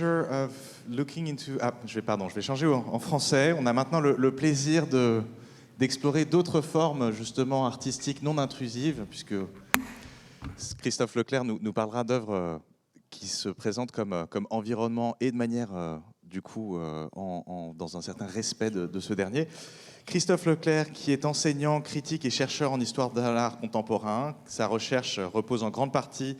Of looking into... je vais changer en français. On a maintenant le plaisir d'explorer d'autres formes justement artistiques non intrusives, puisque Christophe Leclerc nous parlera d'œuvres qui se présentent comme environnement et de manière, dans un certain respect de ce dernier. Christophe Leclerc, qui est enseignant, critique et chercheur en histoire de l'art contemporain. Sa recherche repose en grande partie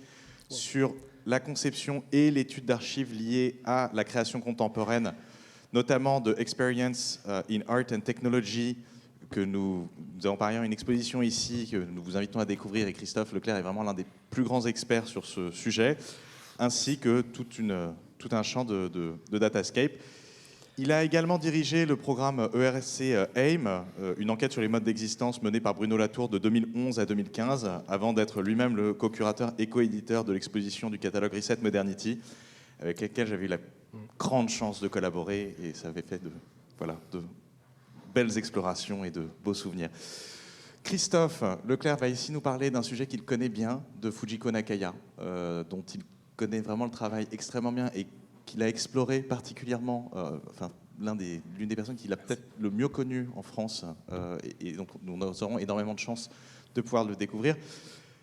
sur la conception et l'étude d'archives liées à la création contemporaine, notamment de Experience in Art and Technology, que nous avons par ailleurs une exposition ici, que nous vous invitons à découvrir, et Christophe Leclerc est vraiment l'un des plus grands experts sur ce sujet, ainsi que tout un champ de Datascape. Il a également dirigé le programme ERSC AIM, une enquête sur les modes d'existence menée par Bruno Latour de 2011 à 2015, avant d'être lui-même le co-curateur et co-éditeur de l'exposition du catalogue Reset Modernity, avec lequel j'avais eu la grande chance de collaborer, et ça avait fait de belles explorations et de beaux souvenirs. Christophe Leclerc va ici nous parler d'un sujet qu'il connaît bien, de Fujiko Nakaya, dont il connaît vraiment le travail extrêmement bien et qu'il a exploré particulièrement, l'une des personnes qu'il a peut-être le mieux connu en France, et donc nous aurons énormément de chance de pouvoir le découvrir.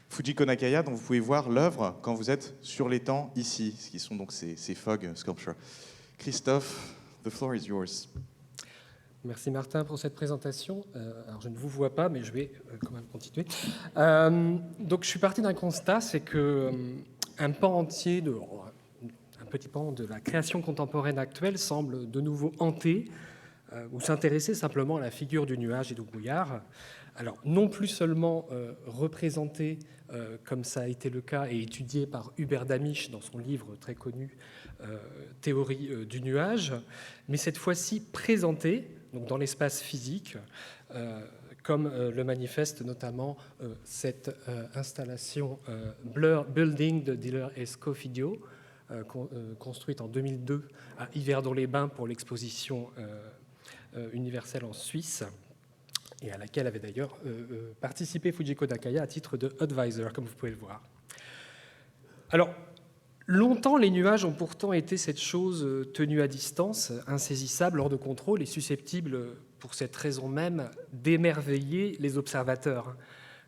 Fujiko Nakaya, dont vous pouvez voir l'œuvre quand vous êtes sur l'étang ici, ce qui sont donc ces fog sculptures. Christophe, the floor is yours. Merci Martin pour cette présentation. Alors je ne vous vois pas, mais je vais quand même continuer. Donc je suis parti d'un constat, c'est que un petit pan de la création contemporaine actuelle semble de nouveau hanter ou s'intéresser simplement à la figure du nuage et du brouillard. Alors, non plus seulement représenté comme ça a été le cas et étudié par Hubert Damisch dans son livre très connu Théorie du nuage, mais cette fois-ci présenté donc dans l'espace physique, comme le manifeste notamment cette installation Blur Building de Diller et Scofidio, construite en 2002 à Yverdon-les-Bains pour l'exposition universelle en Suisse, et à laquelle avait d'ailleurs participé Fujiko Nakaya à titre de advisor, comme vous pouvez le voir. Alors, longtemps, les nuages ont pourtant été cette chose tenue à distance, insaisissable, hors de contrôle et susceptible, pour cette raison même, d'émerveiller les observateurs,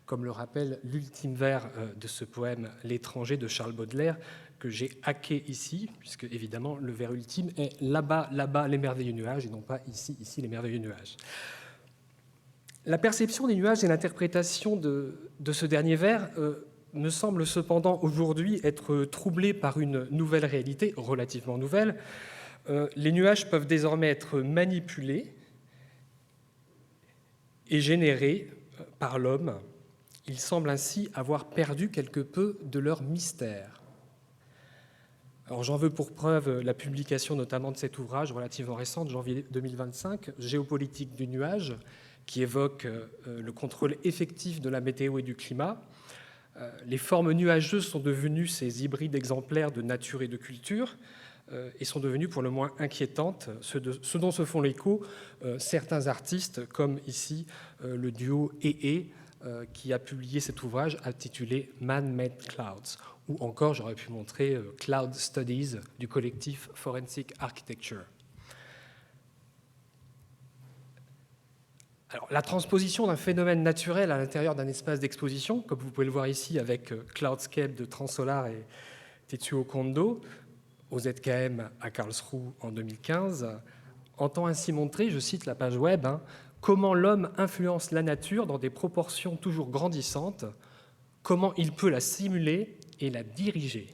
comme le rappelle l'ultime vers de ce poème « L'étranger » de Charles Baudelaire, que j'ai hacké ici, puisque évidemment le vers ultime est là-bas, les merveilleux nuages, et non pas ici, les merveilleux nuages. La perception des nuages et l'interprétation de ce dernier vers me semble cependant aujourd'hui être troublée par une nouvelle réalité, relativement nouvelle. Les nuages peuvent désormais être manipulés et générés par l'homme. Ils semblent ainsi avoir perdu quelque peu de leur mystère. Alors, j'en veux pour preuve la publication notamment de cet ouvrage relativement récent, de janvier 2025, « Géopolitique du nuage », qui évoque le contrôle effectif de la météo et du climat. Les formes nuageuses sont devenues ces hybrides exemplaires de nature et de culture et sont devenues pour le moins inquiétantes, ce dont se font l'écho certains artistes, comme ici le duo EE, qui a publié cet ouvrage intitulé « Man-Made Clouds », ou encore, j'aurais pu montrer Cloud Studies du collectif Forensic Architecture. Alors, la transposition d'un phénomène naturel à l'intérieur d'un espace d'exposition, comme vous pouvez le voir ici avec Cloudscape de Transolar et Tetsuo Kondo, au ZKM à Karlsruhe en 2015, entend ainsi montrer, je cite la page web, comment l'homme influence la nature dans des proportions toujours grandissantes, comment il peut la simuler et la diriger.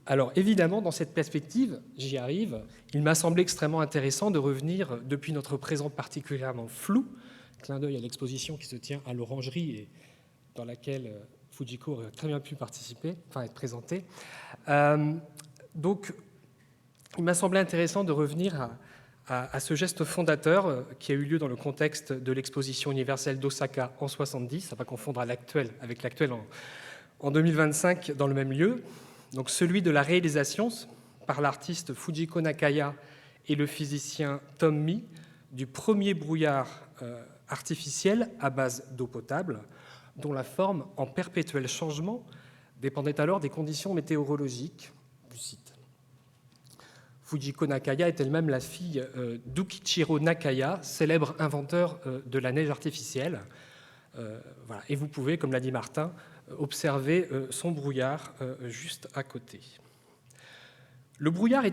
Alors évidemment, dans cette perspective, j'y arrive, il m'a semblé extrêmement intéressant de revenir depuis notre présent particulièrement flou, clin d'œil à l'exposition qui se tient à l'Orangerie et dans laquelle Fujiko aurait très bien pu participer, être présenté. Donc, il m'a semblé intéressant de revenir à ce geste fondateur qui a eu lieu dans le contexte de l'exposition universelle d'Osaka en 1970, à ne pas confondre avec l'actuelle en 2025 dans le même lieu. Donc celui de la réalisation par l'artiste Fujiko Nakaya et le physicien Tom Mee du premier brouillard artificiel à base d'eau potable, dont la forme en perpétuel changement dépendait alors des conditions météorologiques, du site. Fujiko Nakaya est elle-même la fille d'Ukichiro Nakaya, célèbre inventeur de la neige artificielle. Voilà. Et vous pouvez, comme l'a dit Martin, observer son brouillard juste à côté. Le brouillard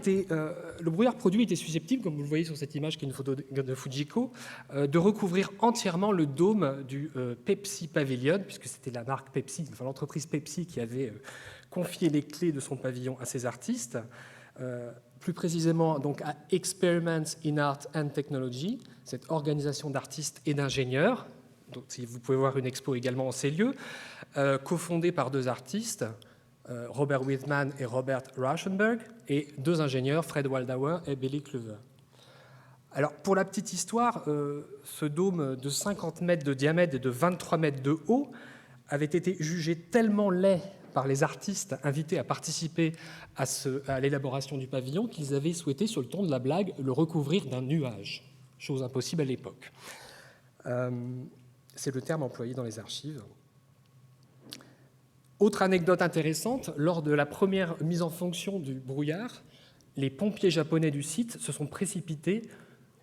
produit était susceptible, comme vous le voyez sur cette image qui est une photo de Fujiko, de recouvrir entièrement le dôme du Pepsi Pavilion, puisque c'était la marque Pepsi, enfin l'entreprise Pepsi qui avait confié les clés de son pavillon à ses artistes, plus précisément donc à Experiments in Art and Technology, cette organisation d'artistes et d'ingénieurs. Donc, vous pouvez voir une expo également en ces lieux, cofondée par deux artistes, Robert Wittmann et Robert Rauschenberg, et deux ingénieurs, Fred Waldauer et Billy Clover. Alors, pour la petite histoire, ce dôme de 50 mètres de diamètre et de 23 mètres de haut avait été jugé tellement laid par les artistes invités à participer à l'élaboration du pavillon qu'ils avaient souhaité, sur le ton de la blague, le recouvrir d'un nuage, chose impossible à l'époque. C'est le terme employé dans les archives. Autre anecdote intéressante, lors de la première mise en fonction du brouillard, les pompiers japonais du site se sont précipités,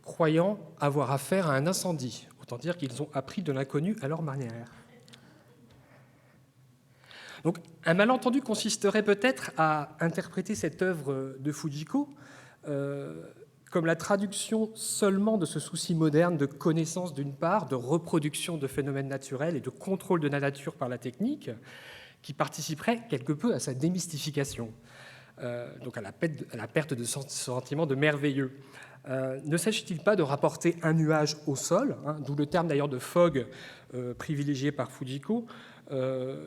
croyant avoir affaire à un incendie. Autant dire qu'ils ont appris de l'inconnu à leur manière. Donc, un malentendu consisterait peut-être à interpréter cette œuvre de Fujiko comme la traduction seulement de ce souci moderne de connaissance d'une part, de reproduction de phénomènes naturels et de contrôle de la nature par la technique, qui participerait quelque peu à sa démystification, donc à la perte de ce sentiment de merveilleux. Ne s'agit-il pas de rapporter un nuage au sol, d'où le terme d'ailleurs de fog privilégié par Fujiko,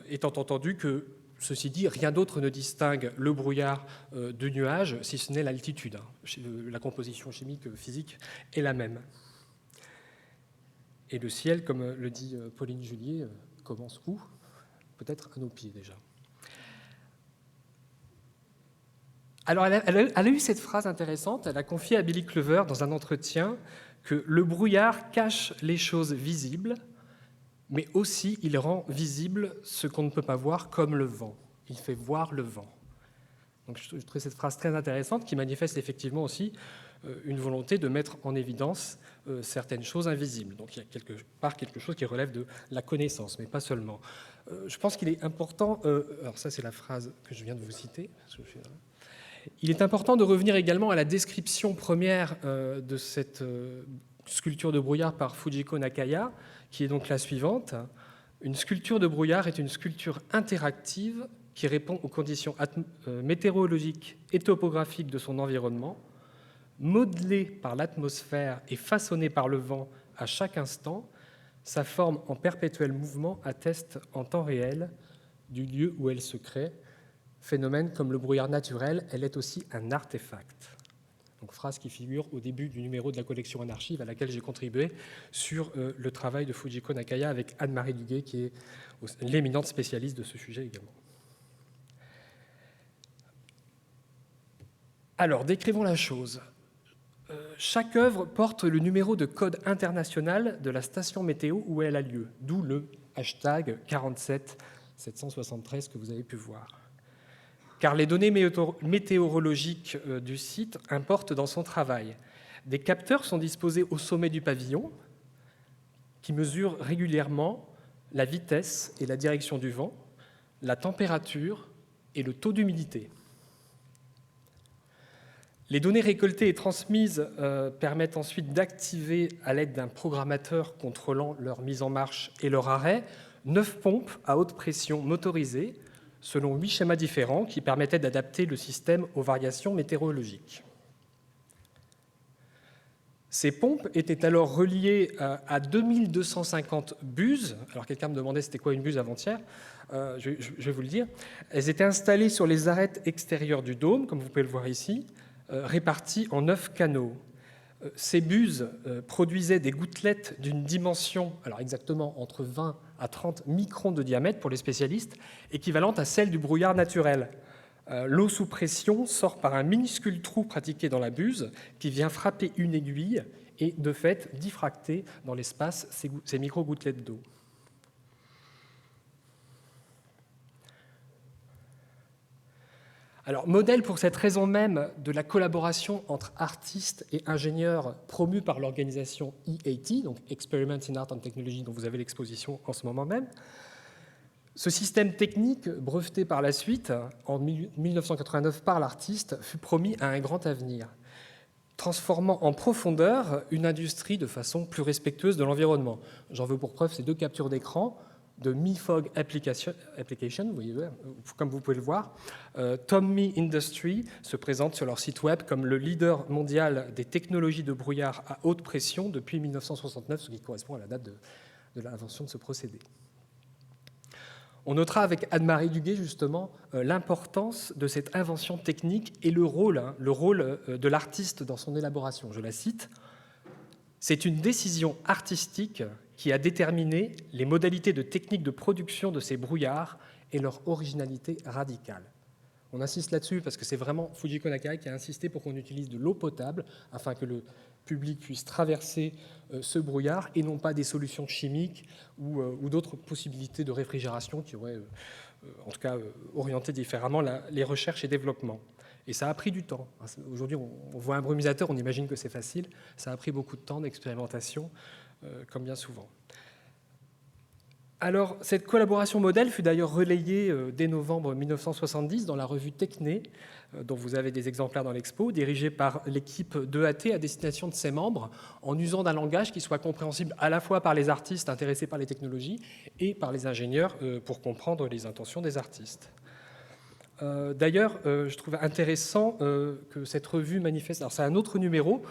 étant entendu que, ceci dit, rien d'autre ne distingue le brouillard du nuage, si ce n'est l'altitude. La composition chimique physique est la même. Et le ciel, comme le dit Pauline Julier, commence où ? Peut-être à nos pieds déjà. Alors, elle a eu cette phrase intéressante, elle a confié à Billy Clover dans un entretien que le brouillard cache les choses visibles, mais aussi il rend visible ce qu'on ne peut pas voir, comme le vent. Il fait voir le vent. Donc, je trouve cette phrase très intéressante qui manifeste effectivement aussi une volonté de mettre en évidence certaines choses invisibles. Donc, il y a quelque chose qui relève de la connaissance, mais pas seulement. Je pense qu'il est important, alors ça c'est la phrase que je viens de vous citer, il est important de revenir également à la description première de cette sculpture de brouillard par Fujiko Nakaya, qui est donc la suivante. Une sculpture de brouillard est une sculpture interactive qui répond aux conditions météorologiques et topographiques de son environnement, modelée par l'atmosphère et façonnée par le vent à chaque instant. Sa forme en perpétuel mouvement atteste en temps réel du lieu où elle se crée. Phénomène comme le brouillard naturel, elle est aussi un artefact. Donc, phrase qui figure au début du numéro de la collection en archives à laquelle j'ai contribué sur le travail de Fujiko Nakaya avec Anne-Marie Duguay, qui est l'éminente spécialiste de ce sujet également. Alors, décrivons la chose. Chaque œuvre porte le numéro de code international de la station météo où elle a lieu, d'où le hashtag 47773 que vous avez pu voir. Car les données météorologiques du site importent dans son travail. Des capteurs sont disposés au sommet du pavillon qui mesurent régulièrement la vitesse et la direction du vent, la température et le taux d'humidité. Les données récoltées et transmises permettent ensuite d'activer, à l'aide d'un programmateur contrôlant leur mise en marche et leur arrêt, 9 pompes à haute pression motorisées, selon 8 schémas différents qui permettaient d'adapter le système aux variations météorologiques. Ces pompes étaient alors reliées à 2250 buses. Alors quelqu'un me demandait c'était quoi une buse avant-hier. Je vais vous le dire. Elles étaient installées sur les arêtes extérieures du dôme, comme vous pouvez le voir ici, réparties en 9 canaux. Ces buses produisaient des gouttelettes d'une dimension, alors exactement entre 20 à 30 microns de diamètre pour les spécialistes, équivalente à celle du brouillard naturel. L'eau sous pression sort par un minuscule trou pratiqué dans la buse qui vient frapper une aiguille et, de fait, diffracter dans l'espace ces micro-gouttelettes d'eau. Alors, modèle pour cette raison même de la collaboration entre artistes et ingénieurs promue par l'organisation EAT, donc Experiments in Art and Technology, dont vous avez l'exposition en ce moment même. Ce système technique, breveté par la suite, en 1989 par l'artiste, fut promis à un grand avenir, transformant en profondeur une industrie de façon plus respectueuse de l'environnement. J'en veux pour preuve ces deux captures d'écran de MeFog Application, vous voyez, comme vous pouvez le voir. Tommy Industry se présente sur leur site web comme le leader mondial des technologies de brouillard à haute pression depuis 1969, ce qui correspond à la date de l'invention de ce procédé. On notera avec Anne-Marie Duguay, justement, l'importance de cette invention technique et le rôle de l'artiste dans son élaboration. Je la cite. « C'est une décision artistique qui a déterminé les modalités de technique de production de ces brouillards et leur originalité radicale. » On insiste là-dessus parce que c'est vraiment Fujiko Nakai qui a insisté pour qu'on utilise de l'eau potable afin que le public puisse traverser ce brouillard et non pas des solutions chimiques ou d'autres possibilités de réfrigération qui auraient, en tout cas, orienté différemment les recherches et développements. Et ça a pris du temps. Aujourd'hui, on voit un brumisateur, on imagine que c'est facile. Ça a pris beaucoup de temps d'expérimentation, comme bien souvent. Alors, cette collaboration modèle fut d'ailleurs relayée dès novembre 1970 dans la revue Techné, dont vous avez des exemplaires dans l'expo, dirigée par l'équipe d'EAT à destination de ses membres, en usant d'un langage qui soit compréhensible à la fois par les artistes intéressés par les technologies et par les ingénieurs pour comprendre les intentions des artistes. D'ailleurs, je trouve intéressant que cette revue manifeste... Alors, c'est un autre numéro.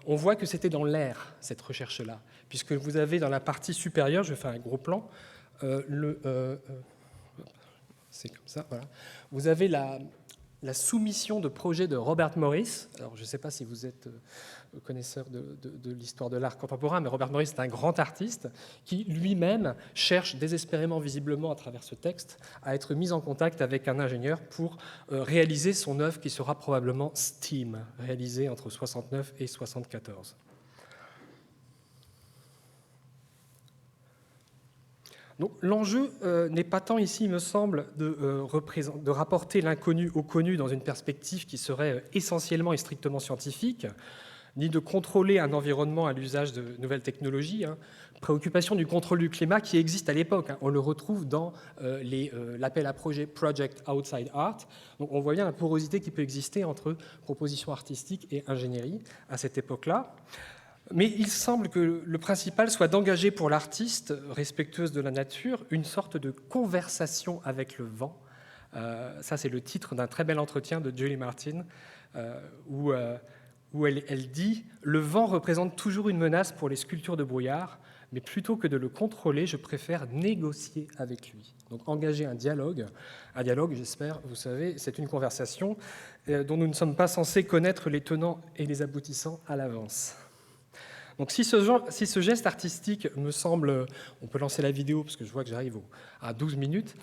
On voit que c'était dans l'air, cette recherche-là, puisque vous avez dans la partie supérieure, je fais un gros plan, c'est comme ça, voilà. Vous avez la soumission de projet de Robert Morris. Alors, je ne sais pas si vous êtes connaisseur de l'histoire de l'art contemporain, mais Robert Morris est un grand artiste qui lui-même cherche désespérément, visiblement, à travers ce texte, à être mis en contact avec un ingénieur pour réaliser son œuvre qui sera probablement Steam, réalisée entre 69 et 74. Donc, l'enjeu n'est pas tant ici, il me semble, de rapporter l'inconnu au connu dans une perspective qui serait essentiellement et strictement scientifique, ni de contrôler un environnement à l'usage de nouvelles technologies. Préoccupation du contrôle du climat qui existe à l'époque. On le retrouve dans l'appel à projet Project Outside Art. Donc, on voit bien la porosité qui peut exister entre proposition artistique et ingénierie à cette époque-là. Mais il semble que le principal soit d'engager pour l'artiste, respectueuse de la nature, une sorte de conversation avec le vent. Ça, c'est le titre d'un très bel entretien de Julie Martin, où elle dit « Le vent représente toujours une menace pour les sculptures de brouillard, mais plutôt que de le contrôler, je préfère négocier avec lui. » Donc engager un dialogue, j'espère, vous savez, c'est une conversation dont nous ne sommes pas censés connaître les tenants et les aboutissants à l'avance. Donc si ce geste artistique me semble, on peut lancer la vidéo parce que je vois que j'arrive à 12 minutes,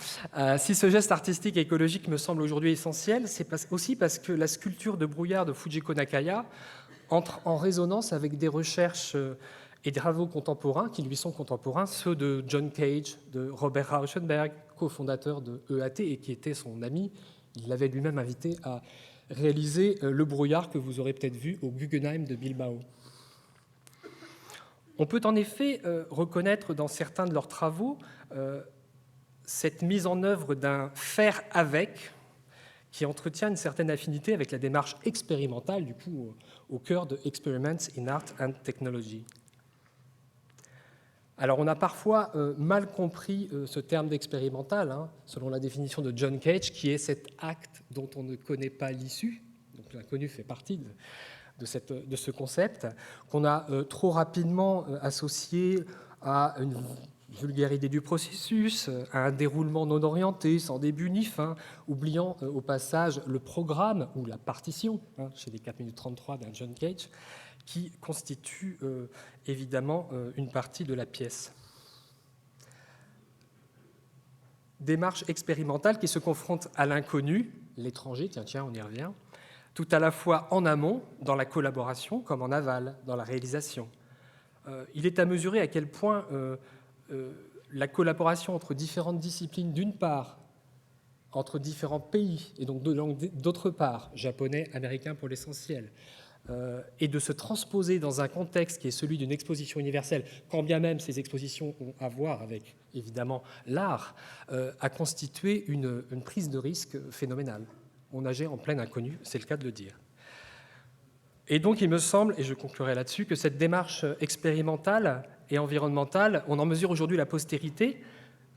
si ce geste artistique et écologique me semble aujourd'hui essentiel, c'est aussi parce que la sculpture de brouillard de Fujiko Nakaya entre en résonance avec des recherches et des travaux contemporains qui lui sont contemporains, ceux de John Cage, de Robert Rauschenberg, cofondateur de EAT et qui était son ami. Il l'avait lui-même invité à réaliser le brouillard que vous aurez peut-être vu au Guggenheim de Bilbao. On peut en effet reconnaître dans certains de leurs travaux cette mise en œuvre d'un faire avec qui entretient une certaine affinité avec la démarche expérimentale, du coup, au cœur de Experiments in Art and Technology. Alors, on a parfois mal compris ce terme d'expérimental, selon la définition de John Cage, qui est cet acte dont on ne connaît pas l'issue. Donc, l'inconnu fait partie de ce concept, qu'on a trop rapidement associé à une vulgaire idée du processus, à un déroulement non orienté, sans début ni fin, oubliant au passage le programme ou la partition, chez les 4 minutes 33 d'un John Cage, qui constitue évidemment une partie de la pièce. Démarche expérimentale qui se confronte à l'inconnu, l'étranger, tiens, on y revient, tout à la fois en amont, dans la collaboration, comme en aval, dans la réalisation. Il est à mesurer à quel point la collaboration entre différentes disciplines, d'une part, entre différents pays, et donc de langues d'autre part, japonais, américain pour l'essentiel, et de se transposer dans un contexte qui est celui d'une exposition universelle, quand bien même ces expositions ont à voir avec, évidemment, l'art, a constitué une prise de risque phénoménale. On nageait en plein inconnu, c'est le cas de le dire. Et donc, il me semble, et je conclurai là-dessus, que cette démarche expérimentale et environnementale, on en mesure aujourd'hui la postérité,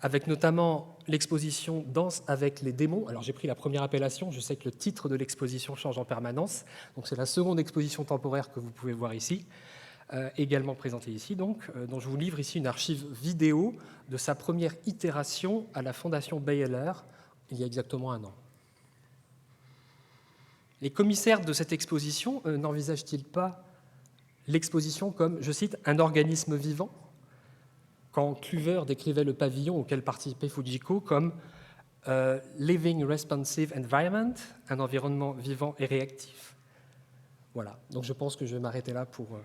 avec notamment l'exposition Danse avec les démons. Alors j'ai pris la première appellation, je sais que le titre de l'exposition change en permanence, donc c'est la seconde exposition temporaire que vous pouvez voir ici, également présentée ici, dont je vous livre ici une archive vidéo de sa première itération à la Fondation Baylor, il y a exactement 1 an. Les commissaires de cette exposition n'envisagent-ils pas l'exposition comme, je cite, un organisme vivant ? Quand Kluwer décrivait le pavillon auquel participait Fujiko comme Living Responsive Environment, un environnement vivant et réactif. Voilà, donc je pense que je vais m'arrêter là pour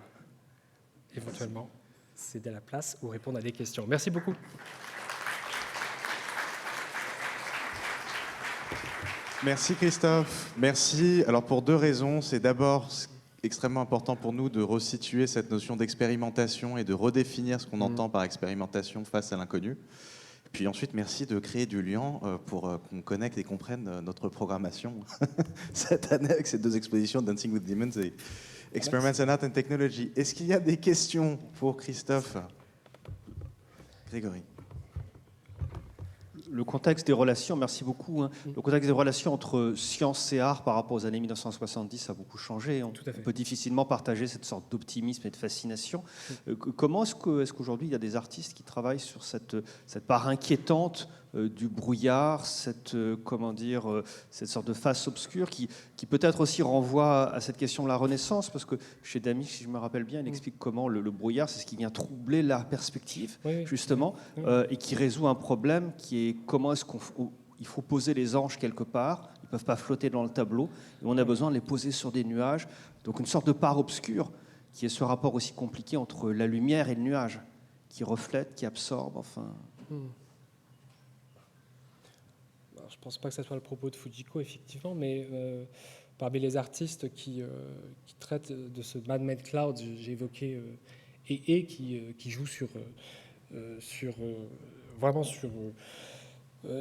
éventuellement céder la place ou répondre à des questions. Merci beaucoup. Merci Christophe, merci. Alors pour 2 raisons, c'est d'abord extrêmement important pour nous de resituer cette notion d'expérimentation et de redéfinir ce qu'on entend par expérimentation face à l'inconnu. Puis ensuite, merci de créer du lien pour qu'on connecte et comprenne notre programmation cette année avec ces 2 expositions, Dancing with Demons et Experiments in Art and Technology. Est-ce qu'il y a des questions pour Christophe ? Grégory. Le contexte des relations, merci beaucoup. Le contexte des relations entre science et art par rapport aux années 1970 a beaucoup changé. On peut difficilement partager cette sorte d'optimisme et de fascination. Comment est-ce qu'aujourd'hui il y a des artistes qui travaillent sur cette part inquiétante du brouillard, cette sorte de face obscure qui peut-être aussi renvoie à cette question de la Renaissance, parce que chez Damy, si je me rappelle bien, il explique comment le brouillard, c'est ce qui vient troubler la perspective, justement, et qui résout un problème qui est comment est-ce qu'il faut poser les anges quelque part. Ils ne peuvent pas flotter dans le tableau, et on a besoin de les poser sur des nuages. Donc une sorte de part obscure qui est ce rapport aussi compliqué entre la lumière et le nuage, qui reflète, qui absorbe, enfin... Je ne pense pas que ce soit le propos de Fujiko, effectivement, mais parmi les artistes qui traitent de ce Man-Made Cloud, j'ai évoqué qui joue vraiment sur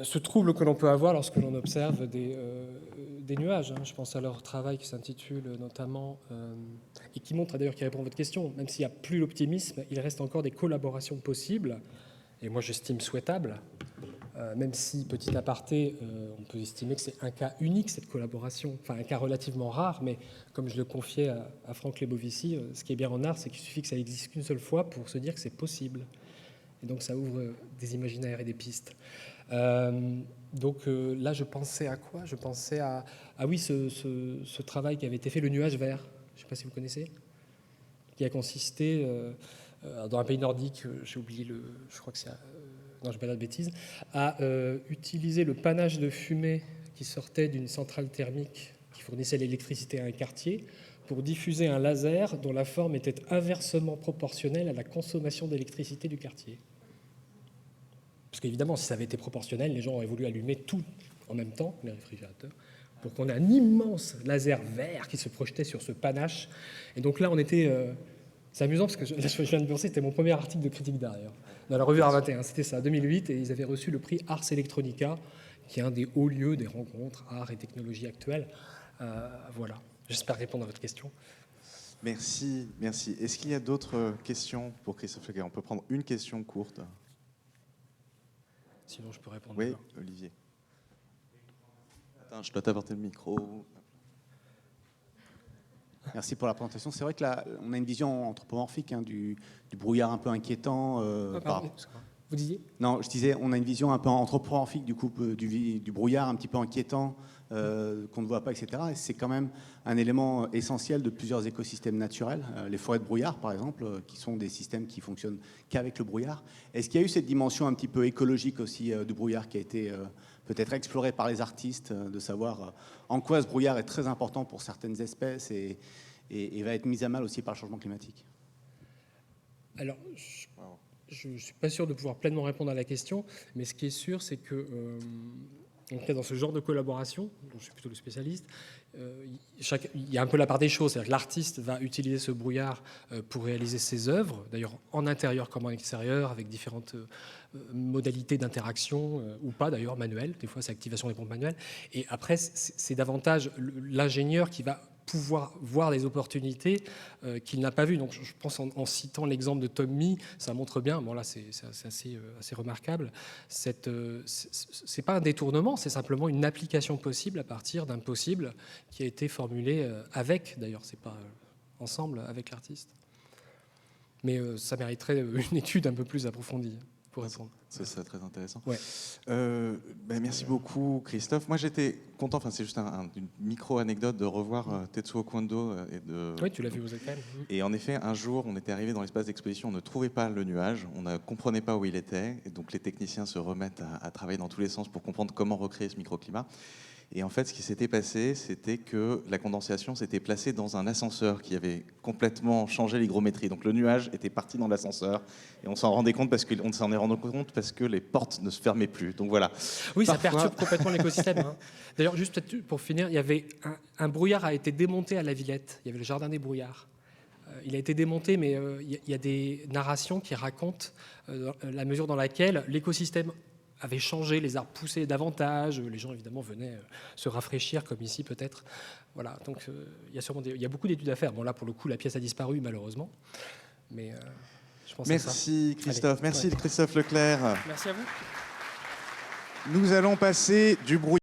ce trouble que l'on peut avoir lorsque l'on observe des nuages. Je pense à leur travail qui s'intitule notamment, et qui montre d'ailleurs, qui répond à votre question, même s'il n'y a plus l'optimisme, il reste encore des collaborations possibles, et moi j'estime souhaitables. Même si, petit aparté, on peut estimer que c'est un cas unique, cette collaboration, enfin un cas relativement rare, mais comme je le confiais à Franck Lebovici, ce qui est bien en art, c'est qu'il suffit que ça n'existe qu'une seule fois pour se dire que c'est possible. Et donc ça ouvre des imaginaires et des pistes. Donc là, je pensais à quoi ? Je pensais à ce travail qui avait été fait, le nuage vert, je ne sais pas si vous connaissez, qui a consisté dans un pays nordique, j'ai oublié je crois que c'est... non, je ne vais pas dire de bêtises, à utiliser le panache de fumée qui sortait d'une centrale thermique qui fournissait l'électricité à un quartier pour diffuser un laser dont la forme était inversement proportionnelle à la consommation d'électricité du quartier. Parce qu'évidemment, si ça avait été proportionnel, les gens auraient voulu allumer tout en même temps, les réfrigérateurs, pour qu'on ait un immense laser vert qui se projetait sur ce panache. Et donc là, on était... c'est amusant parce que je viens de penser, c'était mon premier article de critique d'art, d'ailleurs. Dans la revue Art 21, c'était ça, 2008, et ils avaient reçu le prix Ars Electronica, qui est un des hauts lieux des rencontres art et technologie actuelles. Voilà, j'espère répondre à votre question. Merci, merci. Est-ce qu'il y a d'autres questions pour Christophe Leclerc ? On peut prendre une question courte. Sinon, je peux répondre. Oui, Olivier. Attends, je dois t'apporter le micro. Merci pour la présentation. C'est vrai que là, on a une vision anthropomorphique du brouillard un peu inquiétant. Vous disiez ? Non, je disais, on a une vision un peu anthropomorphique du brouillard un petit peu inquiétant qu'on ne voit pas, etc. Et c'est quand même un élément essentiel de plusieurs écosystèmes naturels. Les forêts de brouillard, par exemple, qui sont des systèmes qui fonctionnent qu'avec le brouillard. Est-ce qu'il y a eu cette dimension un petit peu écologique aussi du brouillard qui a été peut-être explorée par les artistes, de savoir en quoi ce brouillard est très important pour certaines espèces et va être mis à mal aussi par le changement climatique ? Alors, je ne suis pas sûr de pouvoir pleinement répondre à la question, mais ce qui est sûr, c'est que Donc là, dans ce genre de collaboration, dont je suis plutôt le spécialiste, il y a un peu la part des choses. C'est-à-dire que l'artiste va utiliser ce brouillard pour réaliser ses œuvres, d'ailleurs en intérieur comme en extérieur, avec différentes modalités d'interaction, ou pas d'ailleurs, manuelles. Des fois, c'est activation des pompes manuelles. Et après, c'est davantage l'ingénieur qui va pouvoir voir des opportunités qu'il n'a pas vues. Donc je pense en citant l'exemple de Tom Mee, ça montre bien, bon là c'est assez remarquable, c'est pas un détournement, c'est simplement une application possible à partir d'un possible qui a été formulé avec, d'ailleurs c'est pas ensemble, avec l'artiste. Mais ça mériterait une étude un peu plus approfondie pour répondre. C'est ça, très intéressant. Ouais. Merci beaucoup, Christophe. Moi, j'étais content, enfin, c'est juste une micro-anecdote de revoir Tetsuo Kondo. Oui, tu l'as vu aux écrans. Et en effet, un jour, on était arrivé dans l'espace d'exposition, on ne trouvait pas le nuage, on ne comprenait pas où il était, et donc les techniciens se remettent à travailler dans tous les sens pour comprendre comment recréer ce microclimat. Et en fait, ce qui s'était passé, c'était que la condensation s'était placée dans un ascenseur qui avait complètement changé l'hygrométrie. Donc le nuage était parti dans l'ascenseur et on s'en rendait compte on s'en est rendu compte parce que les portes ne se fermaient plus. Donc voilà. Oui, ça perturbe complètement l'écosystème. Hein. D'ailleurs, juste peut-être pour finir, il y avait un brouillard a été démonté à la Villette. Il y avait le jardin des brouillards. Il a été démonté, mais il y a des narrations qui racontent la mesure dans laquelle l'écosystème avait changé, les arbres poussaient davantage, les gens évidemment venaient se rafraîchir comme ici peut-être. Voilà, donc il y a beaucoup d'études à faire. Bon là pour le coup la pièce a disparu malheureusement, mais je pense merci à ça. Christophe, allez, merci Christophe Leclerc. Merci à vous. Nous allons passer du bruit.